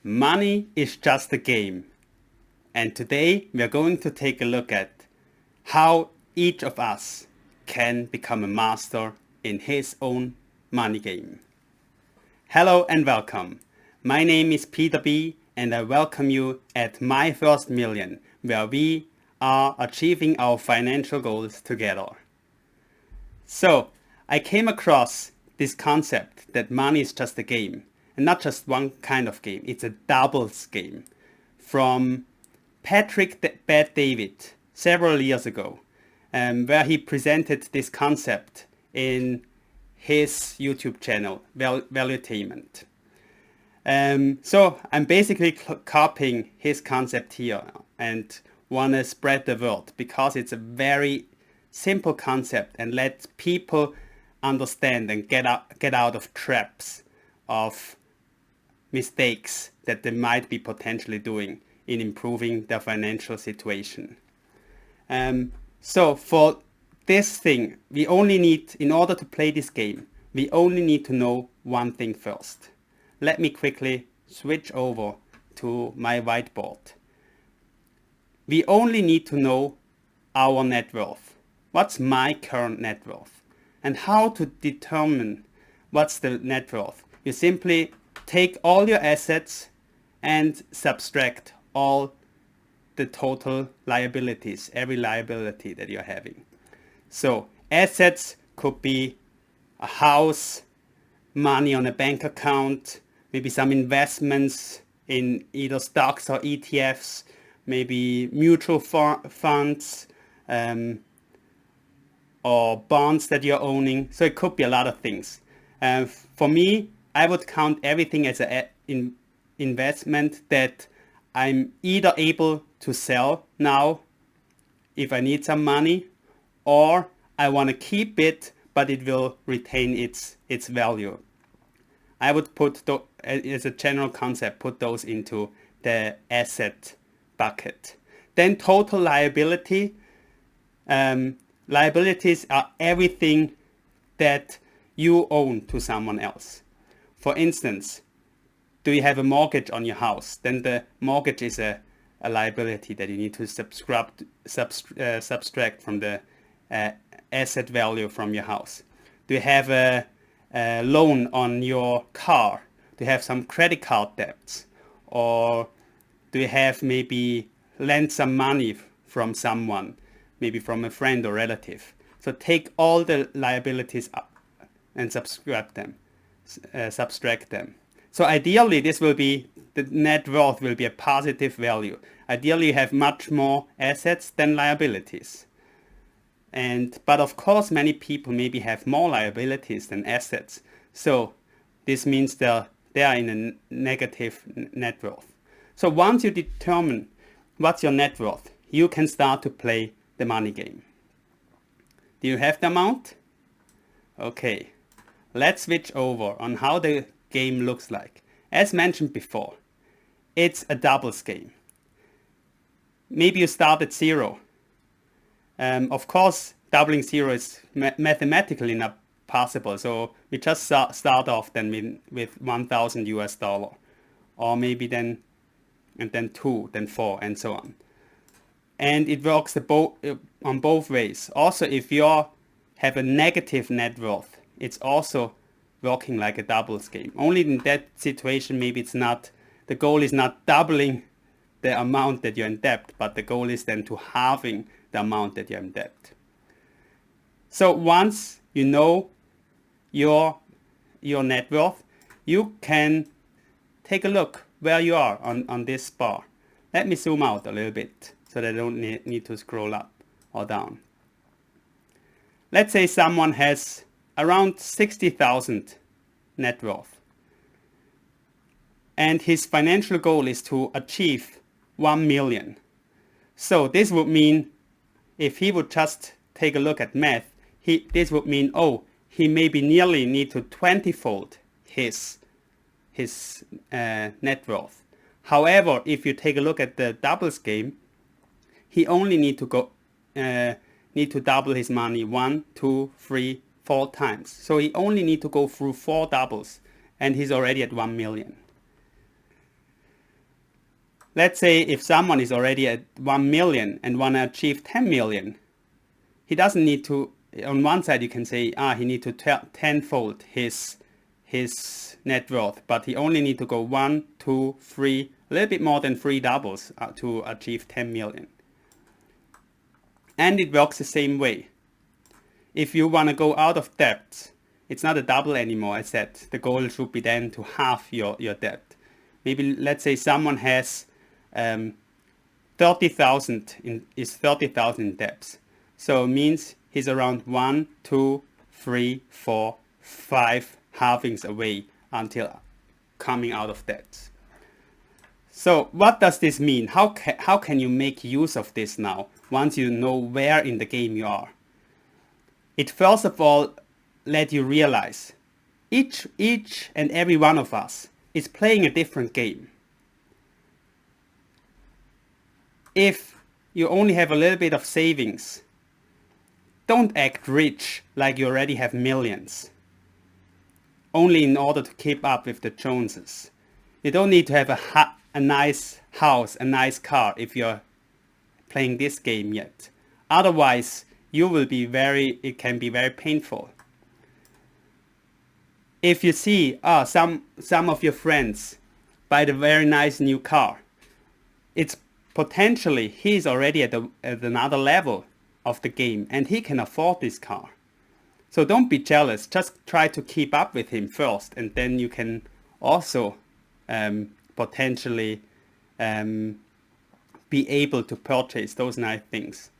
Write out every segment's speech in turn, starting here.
Money is just a game, and today we are going to take a look at how each of us can become a master in his own money game. Hello and welcome. My name is Peter B, and I welcome you at My First Million, where we are achieving our financial goals together. So, I came across this concept that money is just a game, and not just one kind of game, it's a doubles game, from Patrick Bet-David several years ago, where he presented this concept in his YouTube channel, Valuetainment. So I'm basically copying his concept here and want to spread the word because it's a very simple concept and let people understand and get out of traps of mistakes that they might be potentially doing in improving their financial situation. So for this thing, we only need, in order to play this game, we only need to know one thing first. Let me quickly switch over to my whiteboard. We only need to know our net worth. What's my current net worth? And how to determine what's the net worth? You simply take all your assets and subtract all the total liabilities, every liability that you're having. So assets could be a house, money on a bank account, maybe some investments in either stocks or ETFs, maybe mutual funds, or bonds that you're owning. So it could be a lot of things. For me, I would count everything as an investment that I'm either able to sell now if I need some money, or I want to keep it, but it will retain its value. I would put, as a general concept, put those into the asset bucket. Then total liability. Liabilities are everything that you own to someone else. For instance, do you have a mortgage on your house? Then the mortgage is a liability that you need to subtract from the asset value from your house. Do you have a loan on your car? Do you have some credit card debts? Or do you have maybe lend some money from someone, maybe from a friend or relative? So take all the liabilities up and subtract them. So ideally, this will be, the net worth will be a positive value. Ideally, you have much more assets than liabilities. But of course, many people maybe have more liabilities than assets. So this means they are in a negative net worth. So once you determine what's your net worth, you can start to play the money game. Do you have the amount? Okay, let's switch over on how the game looks like. As mentioned before, it's a doubles game. Maybe you start at zero. Of course, doubling zero is mathematically not possible. So we just start off then with 1,000 US dollar, or maybe then, and then 2, then 4, and so on. And it works on both ways. Also, if you have a negative net worth, it's also working like a doubles game. Only in that situation, maybe it's not, the goal is not doubling the amount that you're in debt, but the goal is then to halving the amount that you're in debt. So once you know your net worth, you can take a look where you are on this bar. Let me zoom out a little bit so that I don't need to scroll up or down. Let's say someone has around 60,000 net worth, and his financial goal is to achieve 1 million. So this would mean, if he would just take a look at math, this would mean, he maybe nearly need to 20-fold his net worth. However, if you take a look at the doubles game, he only need to double his money 1, 2, 3, 4 times. So he only need to go through 4 doubles, and he's already at 1 million. let's say if someone is already at 1 million and want to achieve 10 million, he doesn't need to, on one side you can say, he need to tenfold his net worth, but he only need to go 1, 2, 3, a little bit more than 3 doubles to achieve 10 million. And it works the same way. If you want to go out of debt, it's not a double anymore. I said the goal should be then to halve your debt. Maybe let's say someone has 30,000 in debts. So it means he's around 1, 2, 3, 4, 5 halvings away until coming out of debt. So what does this mean? How can you make use of this now once you know where in the game you are? It first of all let you realize each and every one of us is playing a different game. If you only have a little bit of savings, don't act rich like you already have millions, only in order to keep up with the Joneses. You don't need to have a nice house, a nice car if you're playing this game yet. Otherwise, it can be very painful. If you see some of your friends buy the very nice new car, it's potentially he's already at another level of the game and he can afford this car. So don't be jealous, just try to keep up with him first, and then you can also potentially be able to purchase those nice things.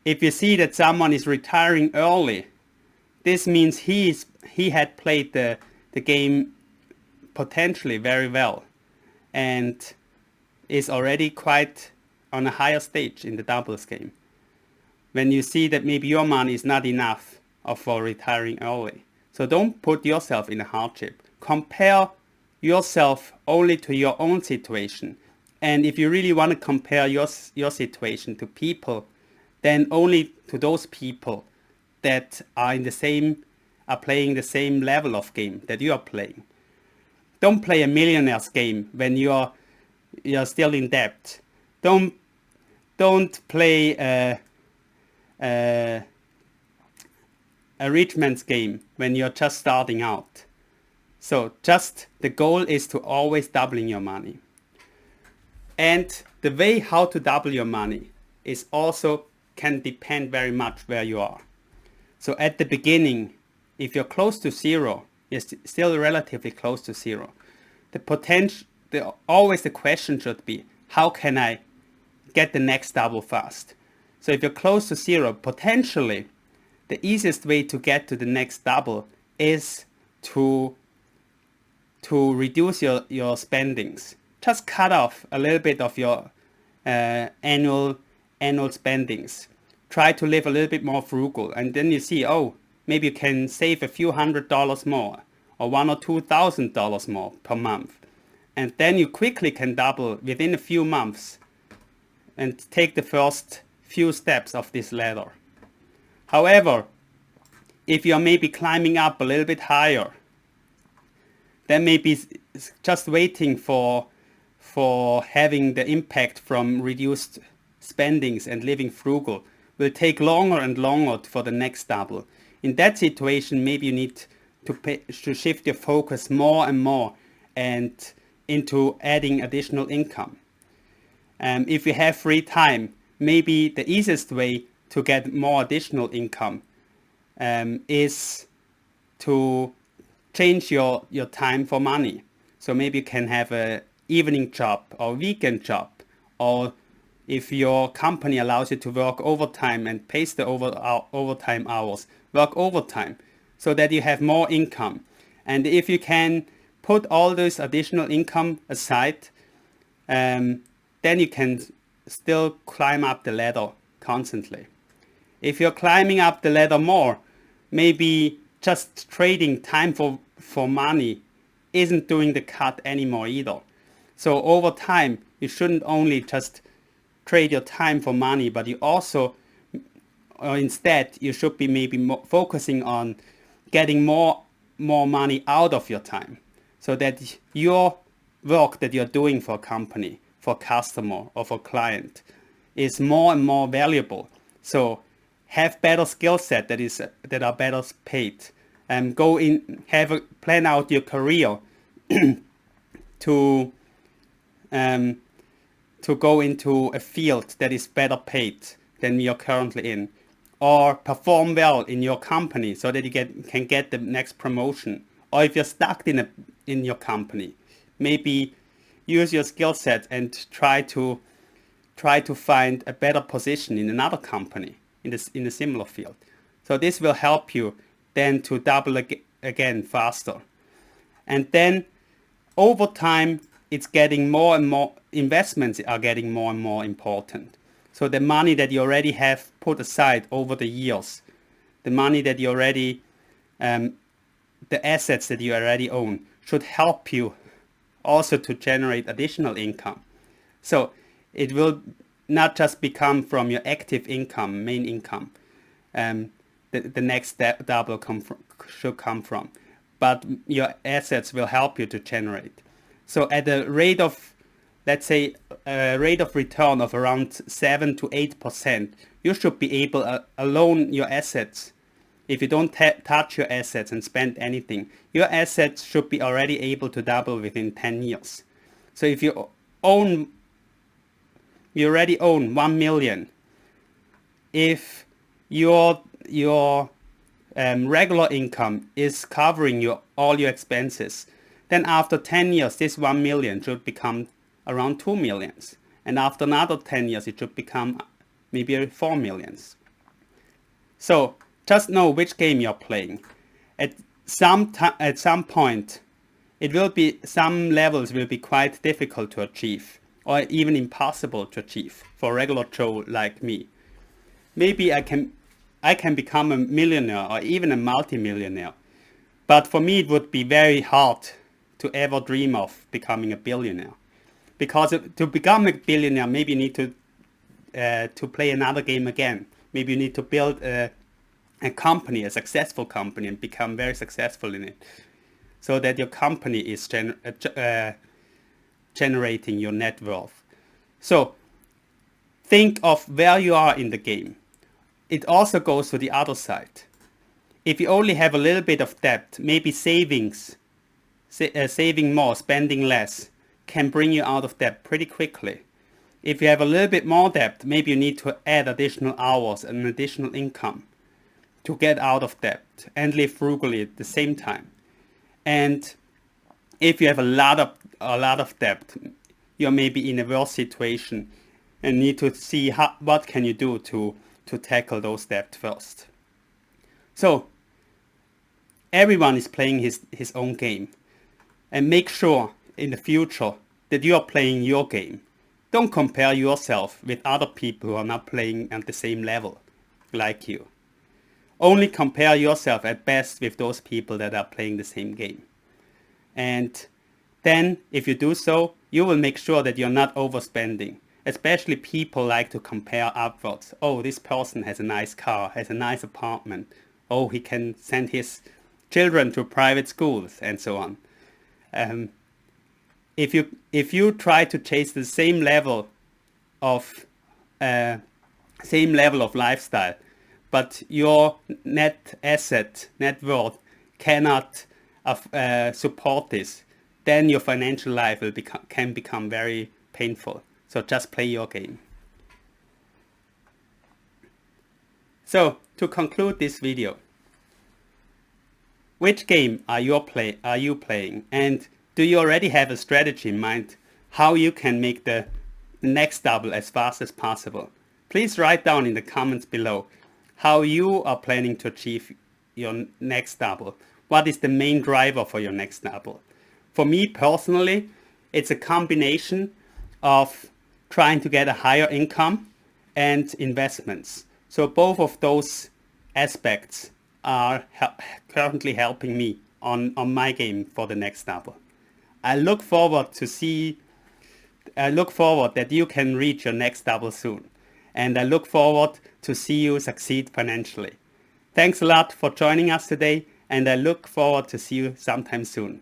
If you see that someone is retiring early, this means he had played the game potentially very well and is already quite on a higher stage in the doubles game. When you see that maybe your money is not enough for retiring early. So don't put yourself in a hardship. Compare yourself only to your own situation. And if you really want to compare your situation to people, then only to those people that are playing the same level of game that you are playing. Don't play a millionaire's game when you're still in debt. Don't play a rich man's game when you're just starting out. So the goal is to always doubling your money. And the way how to double your money is also can depend very much where you are. So at the beginning, if you're close to zero, you're still relatively close to zero. Always the question should be, how can I get the next double fast? So if you're close to zero, potentially the easiest way to get to the next double is to reduce your spendings. Just cut off a little bit of your annual spendings. Try to live a little bit more frugal, and then you see, maybe you can save a few $100s more, or $1,000 or $2,000 more per month, and then you quickly can double within a few months and take the first few steps of this ladder. However, if you're maybe climbing up a little bit higher, then maybe just waiting for having the impact from reduced spendings and living frugal will take longer and longer for the next double. In that situation, maybe you need to shift your focus more and more and into adding additional income. If you have free time, maybe the easiest way to get more additional income is to change your time for money. So maybe you can have an evening job or weekend job, or if your company allows you to work overtime and pays the overtime hours, work overtime so that you have more income. And if you can put all this additional income aside, then you can still climb up the ladder constantly. If you're climbing up the ladder more, maybe just trading time for money isn't doing the cut anymore either. So over time, you shouldn't only just trade your time for money, but you also, or instead, you should be maybe focusing on getting more money out of your time, so that your work that you're doing for a company for customer or for client is more and more valuable. So have better skill set that are better paid. Go in, plan out your career to go into a field that is better paid than you're currently in, or perform well in your company so that you can get the next promotion. Or if you're stuck in your company, maybe use your skill set and try to find a better position in another company in a similar field. So this will help you then to double again faster. And then over time, it's getting more and more, investments are getting more and more important. So the money that you already have put aside over the years, the money that you already, the assets that you already own should help you also to generate additional income. So it will not just become from your active income, main income, the next double should come from, but your assets will help you to generate. So at a rate of, let's say, a rate of return of around 7 to 8%, you should be able, alone your assets, if you don't touch your assets and spend anything, your assets should be already able to double within 10 years. So if you already own 1 million, if your regular income is covering all your expenses, then after 10 years, this 1 million should become around 2 millions. And after another 10 years, it should become maybe 4 millions. So just know which game you're playing. At some point, some levels will be quite difficult to achieve, or even impossible to achieve for a regular Joe like me. Maybe I can become a millionaire or even a multimillionaire. But for me, it would be very hard to ever dream of becoming a billionaire. Because to become a billionaire, maybe you need to play another game again. Maybe you need to build a company, a successful company, and become very successful in it, so that your company is generating your net worth. So think of where you are in the game. It also goes to the other side. If you only have a little bit of debt, maybe saving more, spending less, can bring you out of debt pretty quickly. If you have a little bit more debt, maybe you need to add additional hours and additional income to get out of debt and live frugally at the same time. And if you have a lot of debt, you're maybe in a worse situation and need to see what can you do to tackle those debt first. So everyone is playing his own game, and make sure in the future that you are playing your game. Don't compare yourself with other people who are not playing at the same level like you. Only compare yourself at best with those people that are playing the same game. And then if you do so, you will make sure that you're not overspending. Especially people like to compare upwards. Oh, this person has a nice car, has a nice apartment. Oh, he can send his children to private schools and so on. If you try to chase the same level of lifestyle, but your net worth cannot support this, then your financial life can become very painful. So just play your game. So to conclude this video, which game are you playing, and do you already have a strategy in mind how you can make the next double as fast as possible? Please write down in the comments below how you are planning to achieve your next double. What is the main driver for your next double? For me personally, it's a combination of trying to get a higher income and investments. So both of those aspects are currently helping me on my game for the next double. I look forward that you can reach your next double soon. And I look forward to see you succeed financially. Thanks a lot for joining us today, and I look forward to see you sometime soon.